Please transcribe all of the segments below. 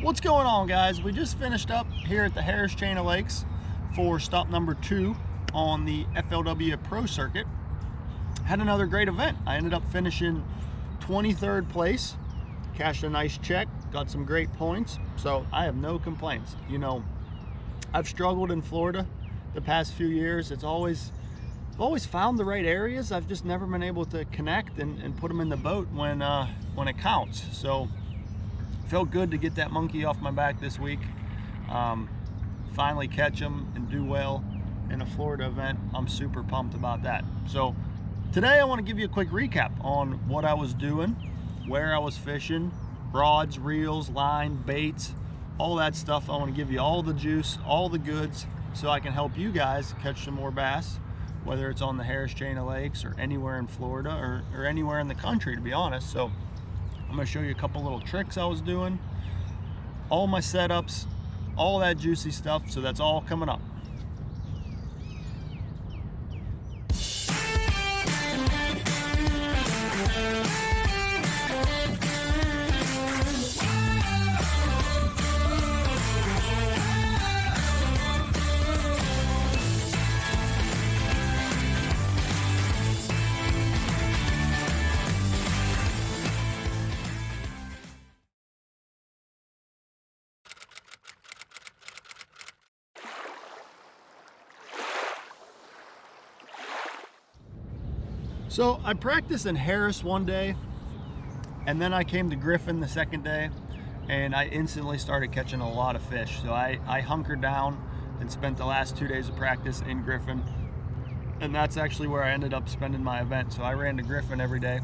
What's going on, guys? We just finished up here at the Harris Chain of Lakes for stop number 2 on the FLW Pro Circuit. Had another great event. I ended up finishing 23rd place, cashed a nice check, got some great points, so I have no complaints. You know, I've struggled in Florida the past few years. I've always found the right areas. I've just never been able to connect and put them in the boat when it counts. So felt good to get that monkey off my back this week. Finally catch them and do well in a Florida event. I'm super pumped about that. So today I want to give you a quick recap on what I was doing, where I was fishing, rods, reels, line, baits, all that stuff. I want to give you all the juice, all the goods, so I can help you guys catch some more bass, whether it's on the Harris Chain of Lakes or anywhere in Florida or anywhere in the country, to be honest. So I'm gonna show you a couple little tricks I was doing, all my setups, all that juicy stuff. So that's all coming up. So I practiced in Harris one day, and then I came to Griffin the second day, and I instantly started catching a lot of fish. So I hunkered down and spent the last 2 days of practice in Griffin, and that's actually where I ended up spending my event. So I ran to Griffin every day.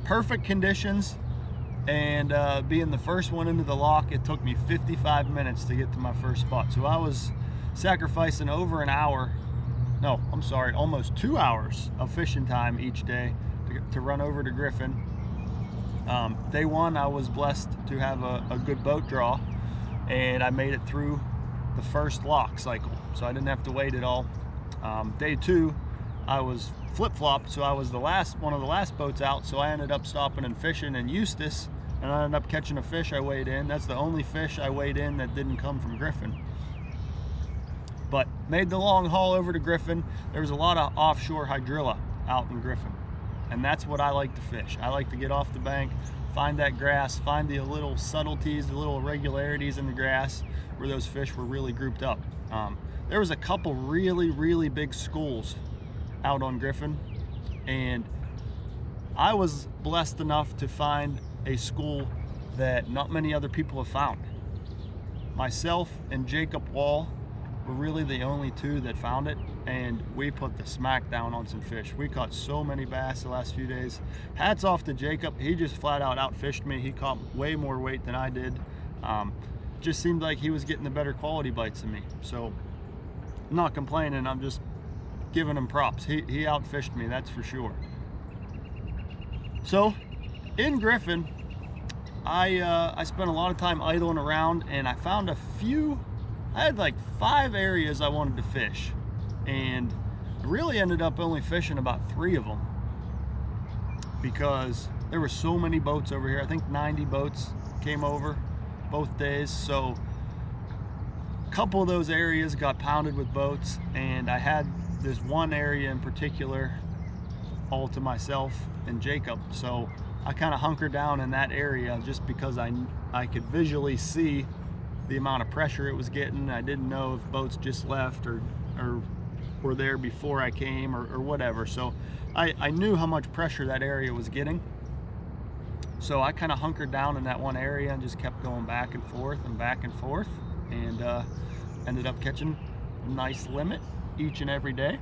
Perfect conditions, and being the first one into the lock, it took me 55 minutes to get to my first spot. So I was sacrificing over an hour, no, I'm sorry, almost 2 hours of fishing time each day to run over to Griffin. Day one, I was blessed to have a good boat draw, and I made it through the first lock cycle, so I didn't have to wait at all. Day two, I was flip-flopped, so I was one of the last boats out, so I ended up stopping and fishing in Eustis, and I ended up catching a fish I weighed in. That's the only fish I weighed in that didn't come from Griffin. But made the long haul over to Griffin. There was a lot of offshore hydrilla out in Griffin, and that's what I like to fish. I like to get off the bank, find that grass, find the little subtleties, the little irregularities in the grass where those fish were really grouped up. There was a couple really big schools out on Griffin, and I was blessed enough to find a school that not many other people have found. Myself and Jacob Wall were really the only two that found it, and we put the smack down on some fish. We caught so many bass the last few days. Hats off to Jacob. He just flat out outfished me. He caught way more weight than I did. Just seemed like he was getting the better quality bites than me. So I'm not complaining, I'm just giving him props. He outfished me, that's for sure. So in Griffin, I spent a lot of time idling around, and I found I had like 5 areas I wanted to fish, and I really ended up only fishing about 3 of them because there were so many boats over here. I think 90 boats came over both days, so a couple of those areas got pounded with boats, and I had this one area in particular all to myself and Jacob. So I kind of hunkered down in that area just because I could visually see the amount of pressure it was getting. I didn't know if boats just left or were there before I came or whatever. So I knew how much pressure that area was getting. So I kind of hunkered down in that one area and just kept going back and forth, and ended up catching a nice limit each and every day.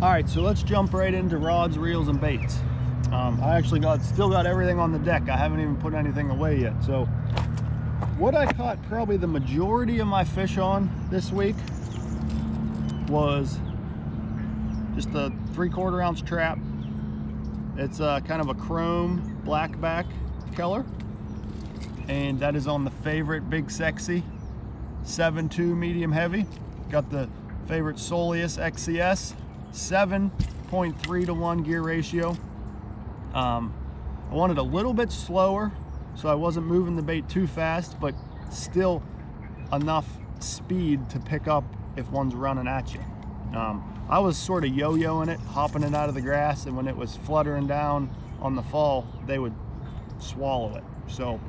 All right, so let's jump right into rods, reels, and baits. I actually still got everything on the deck. I haven't even put anything away yet. So what I caught probably the majority of my fish on this week was just a 3/4 ounce trap. It's kind of a chrome blackback color, and that is on the favorite Big Sexy 7.2 medium heavy. Got the favorite Soleus XCS 7.3 to 1 gear ratio. I wanted a little bit slower so I wasn't moving the bait too fast, but still enough speed to pick up if one's running at you. I was sort of yo-yoing it, hopping it out of the grass, and when it was fluttering down on the fall, they would swallow it. So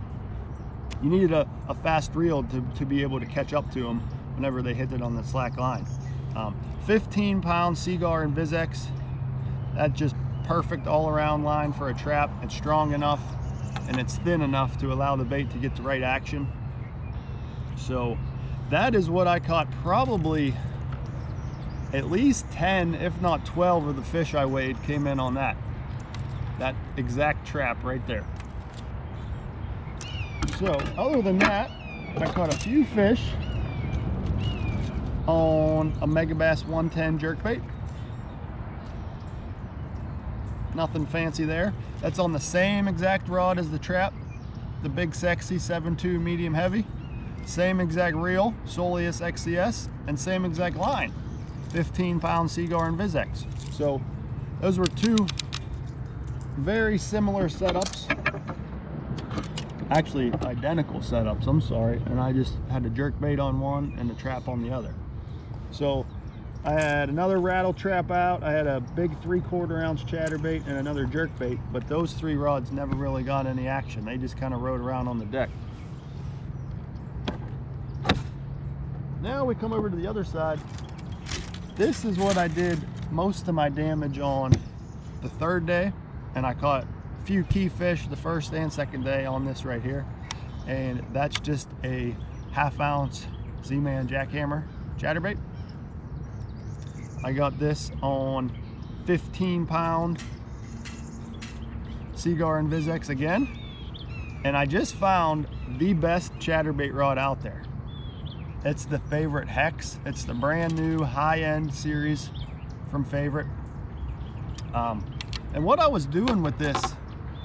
you needed a fast reel to be able to catch up to them whenever they hit it on the slack line. 15-pound Seaguar and Vizex, that's just perfect all-around line for a trap. It's strong enough and it's thin enough to allow the bait to get the right action. So that is what I caught. Probably at least 10, if not 12 of the fish I weighed came in on that exact trap right there. So other than that, I caught a few fish on a Megabass 110 jerkbait. Nothing fancy there. That's on the same exact rod as the trap, the Big Sexy 7.2 medium heavy. Same exact reel, Soleus XCS, and same exact line, 15-pound Seaguar and Vizex. So those were two very similar setups, actually identical setups, I'm sorry, and I just had a jerkbait on one and a trap on the other. So I had another rattle trap out, I had a big 3/4 ounce chatterbait and another jerkbait, but those three rods never really got any action. They just kind of rode around on the deck. Now we come over to the other side. This is what I did most of my damage on the third day, and I caught a few key fish the first and second day on this right here, and that's just a 1/2 ounce Z-Man jackhammer chatterbait. I got this on 15-pound Seaguar and Vizex again, and I just found the best chatterbait rod out there. It's the Favorite Hex. It's the brand new high-end series from Favorite. And what I was doing with this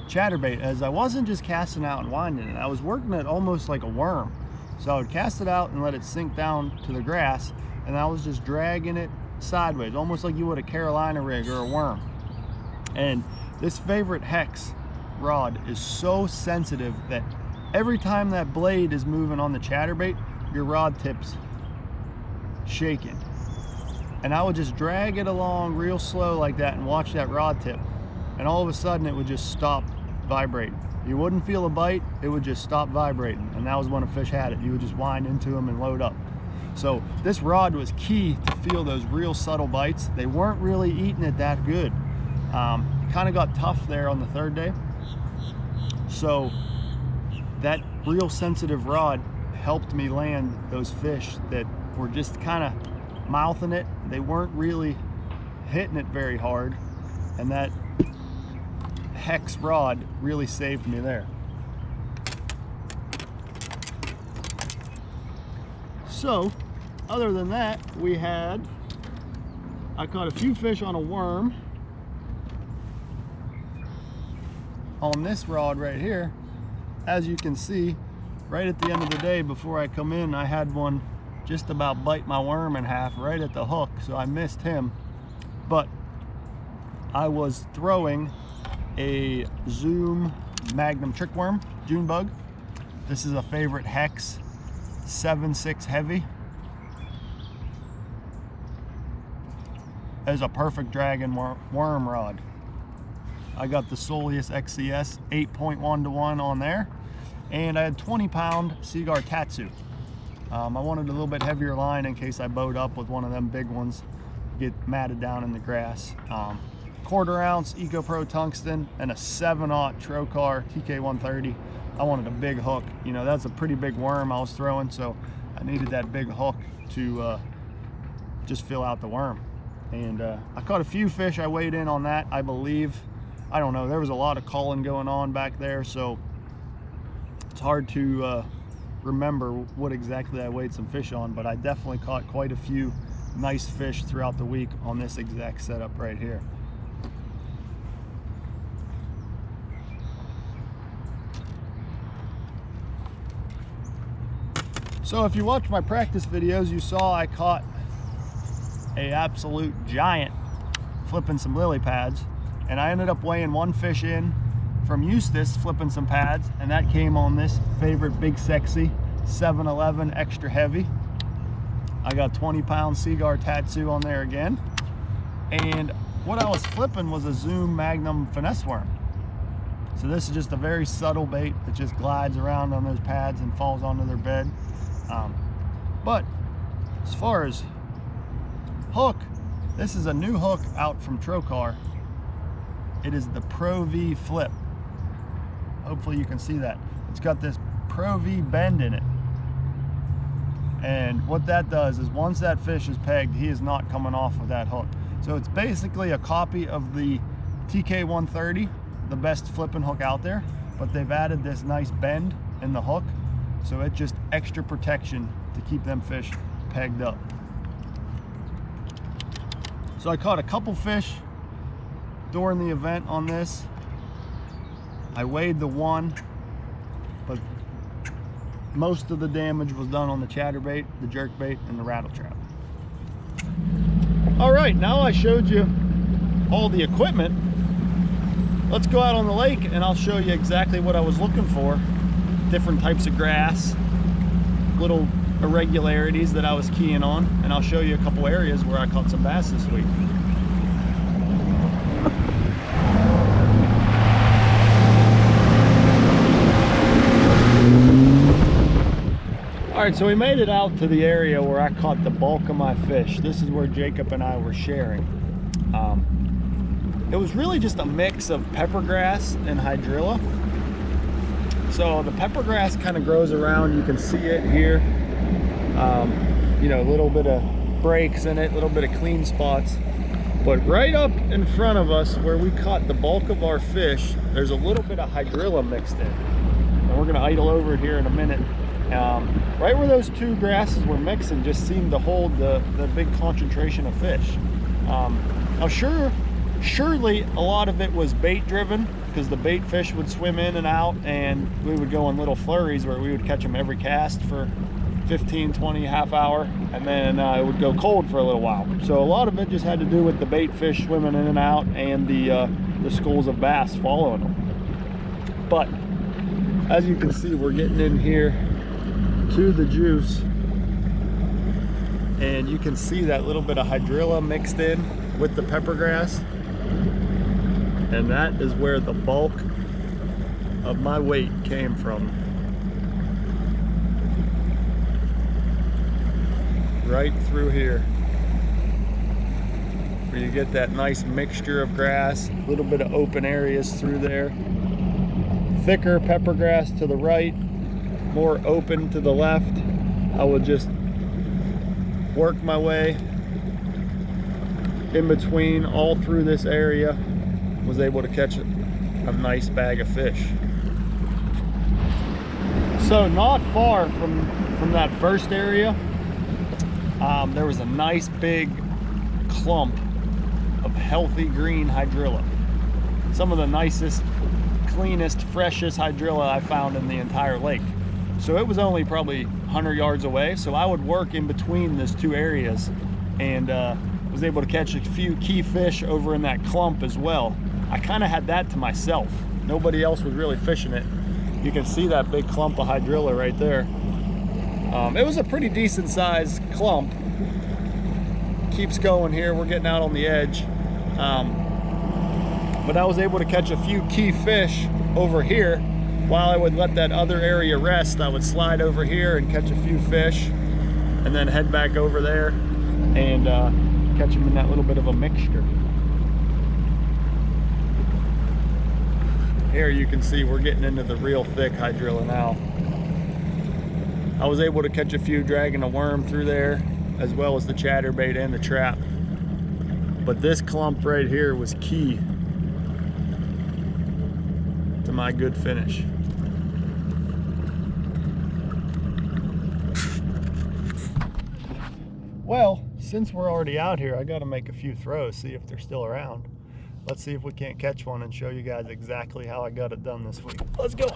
chatterbait is I wasn't just casting out and winding it. I was working it almost like a worm. So I would cast it out and let it sink down to the grass, and I was just dragging it sideways, almost like you would a Carolina rig or a worm. And this Favorite Hex rod is so sensitive that every time that blade is moving on the chatterbait, your rod tip's shaking. And I would just drag it along real slow like that and watch that rod tip, and all of a sudden it would just stop vibrating. You wouldn't feel a bite, it would just stop vibrating, and that was when a fish had it. You would just wind into them and load up. So this rod was key to feel those real subtle bites. They weren't really eating it that good. It kind of got tough there on the third day. So that real sensitive rod helped me land those fish that were just kind of mouthing it. They weren't really hitting it very hard, and that Hex rod really saved me there. So other than that, I caught a few fish on a worm on this rod right here. As you can see, right at the end of the day before I come in, I had one just about bite my worm in half right at the hook, so I missed him. But I was throwing a Zoom Magnum trick worm, June bug. This is a Favorite Hex 7.6 heavy. It's a perfect dragging worm rod. I got the Soleus XCS 8.1-to-1 on there, and I had 20-pound Seaguar Tatsu. I wanted a little bit heavier line in case I bowed up with one of them big ones, get matted down in the grass. 1/4 ounce Eco Pro tungsten and a 7/0 Trocar TK130. I wanted a big hook. You know, that's a pretty big worm I was throwing, so I needed that big hook to just fill out the worm. And I caught a few fish. I weighed in on that, I believe. I don't know, there was a lot of culling going on back there, so it's hard to remember what exactly I weighed some fish on, but I definitely caught quite a few nice fish throughout the week on this exact setup right here. So if you watch my practice videos, you saw I caught a absolute giant flipping some lily pads, and I ended up weighing one fish in from Eustis flipping some pads, and that came on this favorite Big Sexy 711 extra heavy. I got 20-pound Seaguar Tattoo on there again, and what I was flipping was a Zoom Magnum finesse worm. So this is just a very subtle bait that just glides around on those pads and falls onto their bed. But as far as hook, this is a new hook out from Trocar. It is the Pro V Flip. Hopefully you can see that. It's got this Pro V bend in it. And what that does is once that fish is pegged, he is not coming off with that hook. So it's basically a copy of the TK130, the best flipping hook out there, but they've added this nice bend in the hook, so it's just extra protection to keep them fish pegged up. So I caught a couple fish during the event on this. I weighed the one, but most of the damage was done on the chatterbait, the jerkbait, and the rattle trap. All right, now I showed you all the equipment. Let's go out on the lake and I'll show you exactly what I was looking for. Different types of grass, little irregularities that I was keying on, and I'll show you a couple areas where I caught some bass this week. All right, so we made it out to the area where I caught the bulk of my fish. This is where Jacob and I were sharing. It was really just a mix of peppergrass and hydrilla. So the peppergrass kind of grows around, you can see it here. You know, a little bit of breaks in it, a little bit of clean spots. But right up in front of us where we caught the bulk of our fish, there's a little bit of hydrilla mixed in. And we're gonna idle over it here in a minute. Right where those two grasses were mixing just seemed to hold the big concentration of fish. Now surely a lot of it was bait driven, because the bait fish would swim in and out, and we would go in little flurries where we would catch them every cast for 15, 20, half hour, and then it would go cold for a little while. So a lot of it just had to do with the bait fish swimming in and out and the schools of bass following them. But as you can see, we're getting in here to the juice, and you can see that little bit of hydrilla mixed in with the peppergrass, and that is where the bulk of my weight came from. Right through here, where you get that nice mixture of grass, a little bit of open areas through there, thicker peppergrass to the right, more open to the left. I would just work my way in between all through this area, was able to catch a nice bag of fish. So not far from that first area, there was a nice big clump of healthy green hydrilla. Some of the nicest, cleanest, freshest hydrilla I found in the entire lake. So it was only probably 100 yards away, so I would work in between these two areas, and was able to catch a few key fish over in that clump as well. I kind of had that to myself. Nobody else was really fishing it. You can see that big clump of hydrilla right there. It was a pretty decent sized clump. Keeps going here, we're getting out on the edge. But I was able to catch a few key fish over here. While I would let that other area rest, I would slide over here and catch a few fish, and then head back over there and catch them in that little bit of a mixture. Here you can see we're getting into the real thick hydrilla now. I was able to catch a few dragging a worm through there, as well as the chatterbait and the trap. But this clump right here was key to my good finish. Well, since we're already out here, I got to make a few throws, see if they're still around. Let's see if we can't catch one and show you guys exactly how I got it done this week. Let's go.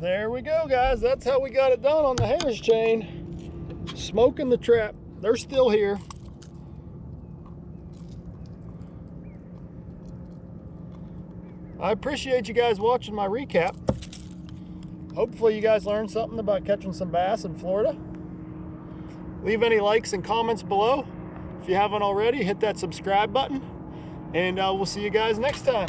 There we go, guys. That's how we got it done on the Haines chain. Smoking the trap. They're still here. I appreciate you guys watching my recap. Hopefully you guys learned something about catching some bass in Florida. Leave any likes and comments below. If you haven't already, hit that subscribe button. And we'll see you guys next time.